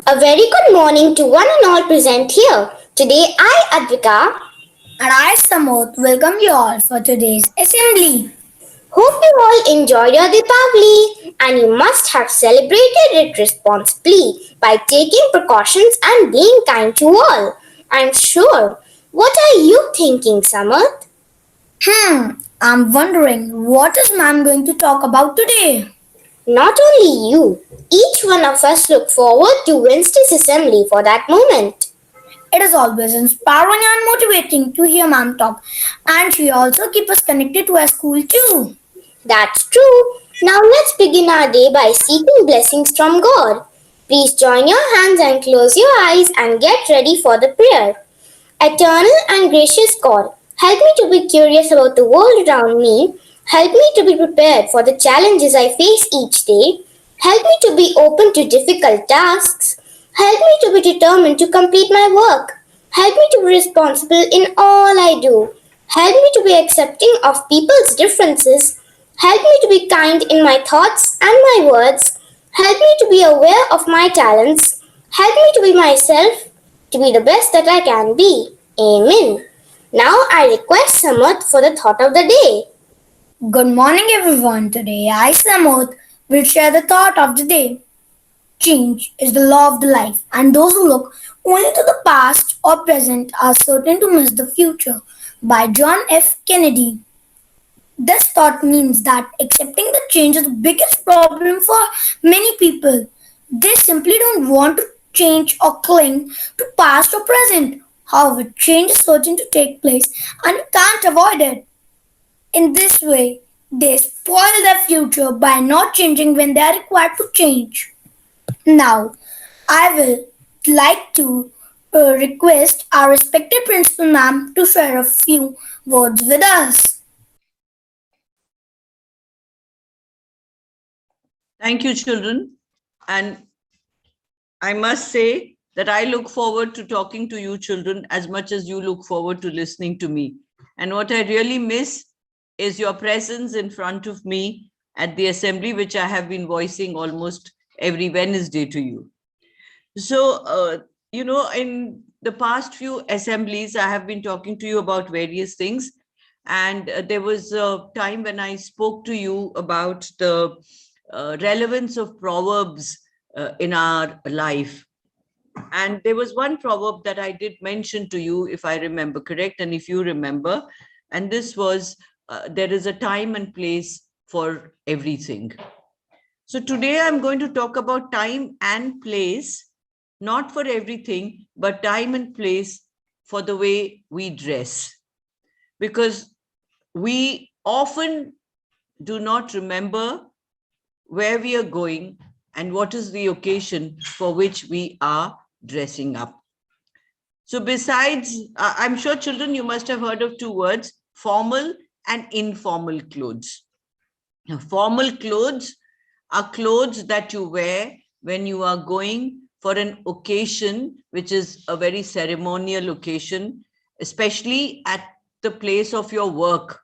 A very good morning to one and all present here. Today I, Advika, And I, Samod, welcome you all for today's assembly. hope you all enjoyed your Deepavali and you must have celebrated it responsibly by taking precautions and being kind to all. I'm sure. What are you thinking, Samarth? I'm wondering what is ma'am going to talk about today? Not only you, each one of us look forward to Wednesday's assembly for that moment. It is always inspiring and motivating to hear ma'am talk, and she also keeps us connected to our school too. That's true. Now let's begin our day by seeking blessings from God. Please join your hands and close your eyes and get ready for the prayer. Eternal and gracious God, help me to be curious about the world around me. Help me to be prepared for the challenges I face each day. Help me to be open to difficult tasks. Help me to be determined to complete my work. Help me to be responsible in all I do. Help me to be accepting of people's differences. Help me to be kind in my thoughts and my words. Help me to be aware of my talents. Help me to be myself, to be the best that I can be. Amen. Now I request Samat for the thought of the day. Good morning, everyone. Today I, Samod, will share the thought of the day. Change is the law of the life, and those who look only to the past or present are certain to miss the future. By John F. Kennedy. This thought means that accepting the change is the biggest problem for many people. They simply don't want to change or cling to past or present. However, change is certain to take place and you can't avoid it. In this way, they spoil their future by not changing when they are required to change. Now, I will like to request our respected principal ma'am to share a few words with us. Thank you, children. And I must say that I look forward to talking to you, children, as much as you look forward to listening to me. And what I really miss is your presence in front of me at the assembly, which I have been voicing almost every Wednesday to you. So, in the past few assemblies, I have been talking to you about various things. And there was a time when I spoke to you about the relevance of proverbs in our life. And there was one proverb that I did mention to you, if I remember correct, and if you remember, and this was there is a time and place for everything. So today I'm going to talk about time and place, not for everything, but time and place for the way we dress. Because we often do not remember where we are going and what is the occasion for which we are dressing up. So besides, I'm sure children, you must have heard of two words, formal and informal clothes. Now, formal clothes are clothes that you wear when you are going for an occasion, which is a very ceremonial occasion, especially at the place of your work.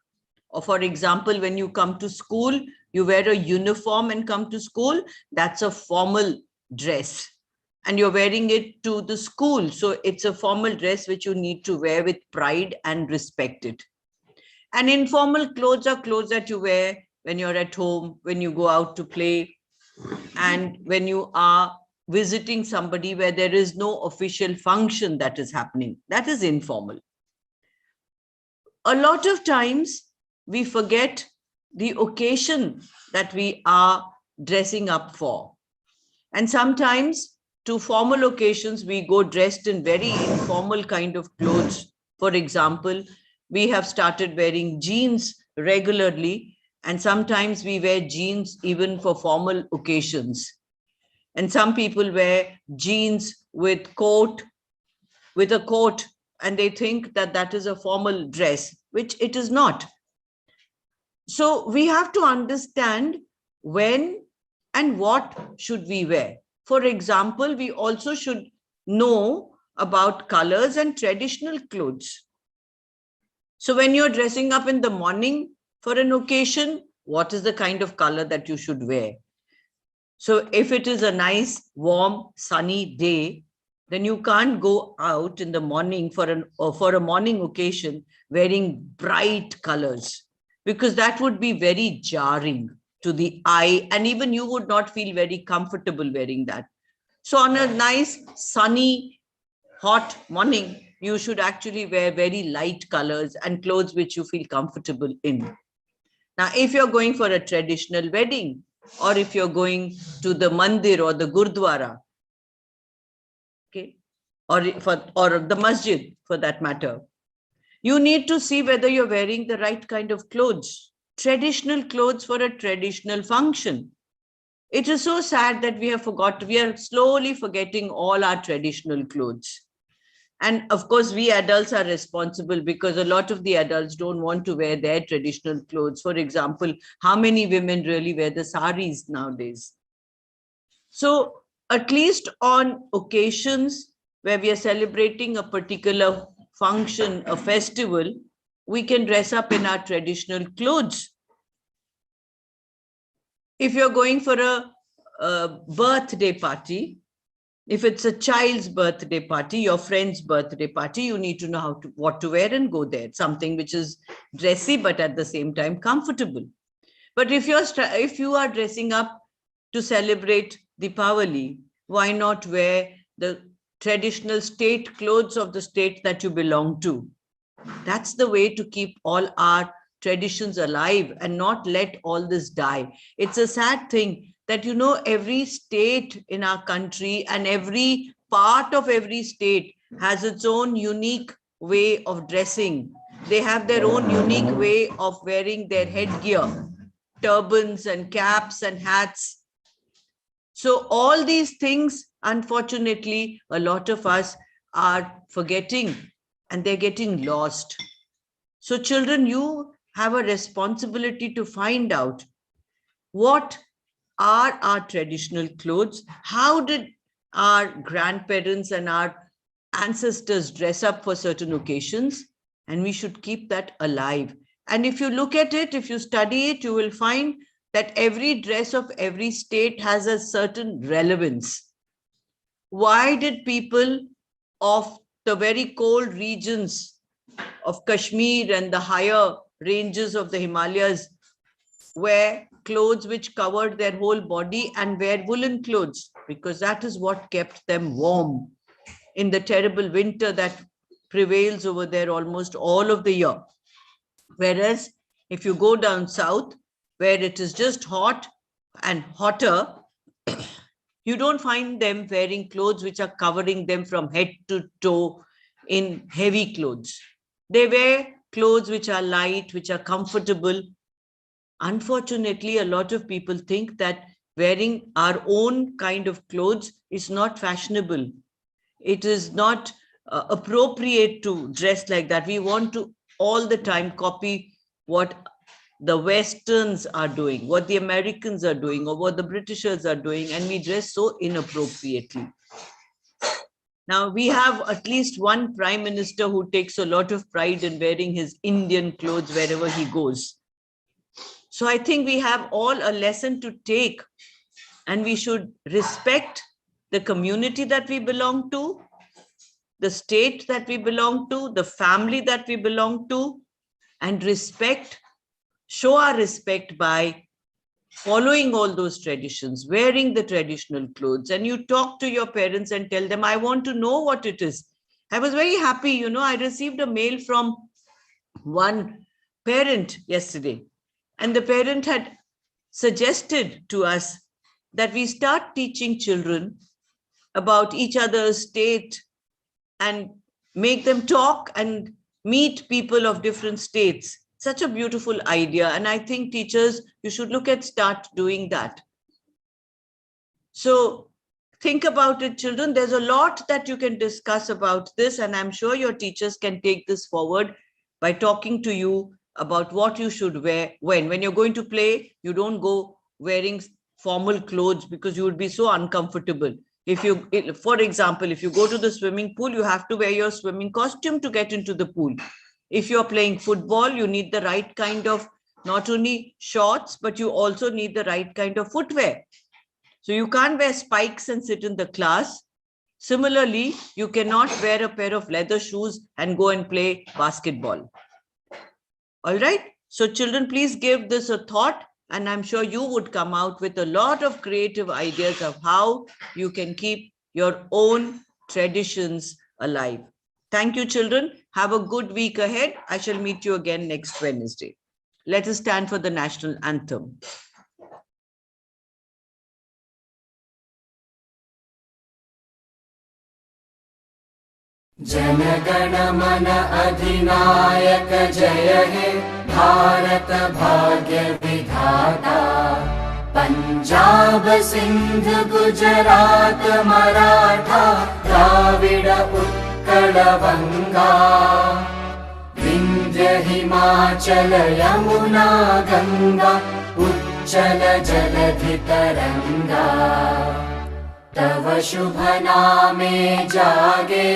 Or for example, when you come to school, you wear a uniform and come to school, that's a formal dress. And you're wearing it to the school. So it's a formal dress which you need to wear with pride and respect it. And informal clothes are clothes that you wear when you're at home, when you go out to play, and when you are visiting somebody where there is no official function that is happening. That is informal. A lot of times we forget the occasion that we are dressing up for. And sometimes to formal occasions, we go dressed in very informal kind of clothes. For example, we have started wearing jeans regularly, and sometimes we wear jeans even for formal occasions. And some people wear jeans with a coat, and they think that that is a formal dress, which it is not. So we have to understand when and what should we wear. For example, we also should know about colors and traditional clothes. So when you're dressing up in the morning for an occasion, what is the kind of color that you should wear? So if it is a nice, warm, sunny day, then you can't go out in the morning for a morning occasion wearing bright colors, because that would be very jarring to the eye, and even you would not feel very comfortable wearing that. So on a nice, sunny, hot morning, you should actually wear very light colors and clothes which you feel comfortable in. Now, if you're going for a traditional wedding, or if you're going to the mandir or the gurdwara, okay, or the masjid for that matter, you need to see whether you're wearing the right kind of clothes, traditional clothes for a traditional function. It is so sad that we are slowly forgetting all our traditional clothes. And of course, we adults are responsible, because a lot of the adults don't want to wear their traditional clothes. For example, how many women really wear the saris nowadays? So at least on occasions where we are celebrating a particular function, a festival, we can dress up in our traditional clothes. If you're going for a birthday party, if it's a child's birthday party, your friend's birthday party, you need to know what to wear and go there. Something which is dressy, but at the same time comfortable. But if you are dressing up to celebrate Deepavali, why not wear the traditional state clothes of the state that you belong to? That's the way to keep all our traditions alive and not let all this die. It's a sad thing that, every state in our country and every part of every state has its own unique way of dressing. They have their own unique way of wearing their headgear, turbans and caps and hats. So all these things, unfortunately, a lot of us are forgetting, and they're getting lost. So children, you have a responsibility to find out what are our traditional clothes, how did our grandparents and our ancestors dress up for certain occasions, and we should keep that alive. And if you look at it, if you study it, you will find that every dress of every state has a certain relevance. Why did people of the very cold regions of Kashmir and the higher ranges of the Himalayas wear clothes which covered their whole body and wear woolen clothes? Because that is what kept them warm in the terrible winter that prevails over there almost all of the year. Whereas if you go down south, where it is just hot and hotter, you don't find them wearing clothes which are covering them from head to toe in heavy clothes. They wear clothes which are light, which are comfortable. Unfortunately, a lot of people think that wearing our own kind of clothes is not fashionable. It is not appropriate to dress like that. We want to all the time copy what the Westerns are doing, what the Americans are doing, or what the Britishers are doing, and we dress so inappropriately. Now, we have at least one prime minister who takes a lot of pride in wearing his Indian clothes wherever he goes. So I think we have all a lesson to take, and we should respect the community that we belong to, the state that we belong to, the family that we belong to, and show our respect by following all those traditions, wearing the traditional clothes. And you talk to your parents and tell them, I want to know what it is. I was very happy, I received a mail from one parent yesterday, and the parent had suggested to us that we start teaching children about each other's state and make them talk and meet people of different states. Such a beautiful idea. And I think teachers, you should start doing that. So think about it, children. There's a lot that you can discuss about this, and I'm sure your teachers can take this forward by talking to you about what you should wear when you're going to play. You don't go wearing formal clothes because you would be so uncomfortable. For example, if you go to the swimming pool, you have to wear your swimming costume to get into the pool. If you're playing football, you need the right kind of not only shorts, but you also need the right kind of footwear. So you can't wear spikes and sit in the class. Similarly, you cannot wear a pair of leather shoes and go and play basketball. All right. So children, please give this a thought, and I'm sure you would come out with a lot of creative ideas of how you can keep your own traditions alive. Thank you, children. Have a good week ahead. I shall meet you again next Wednesday. Let us stand for the National Anthem. जनगण मन अधिनायक जय हे भारत भाग्य विधाता पंजाब सिंध गुजरात मराठा द्राविड उत्कल बंगा विंध्य हिमाचल यमुना गंगा उच्चल जलधि तरंगा तव शुभ नामे जागे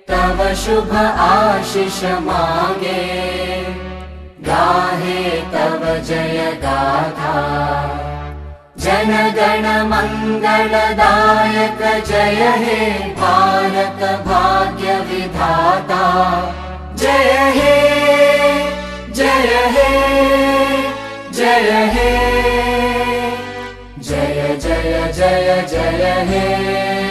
तव शुभ आशीष मागे गाहे तव जय गाथा जनगण मंगलदायक जय हे भारत भाग्य विधाता जय हे जय हे जय हे जय जय जय जय हे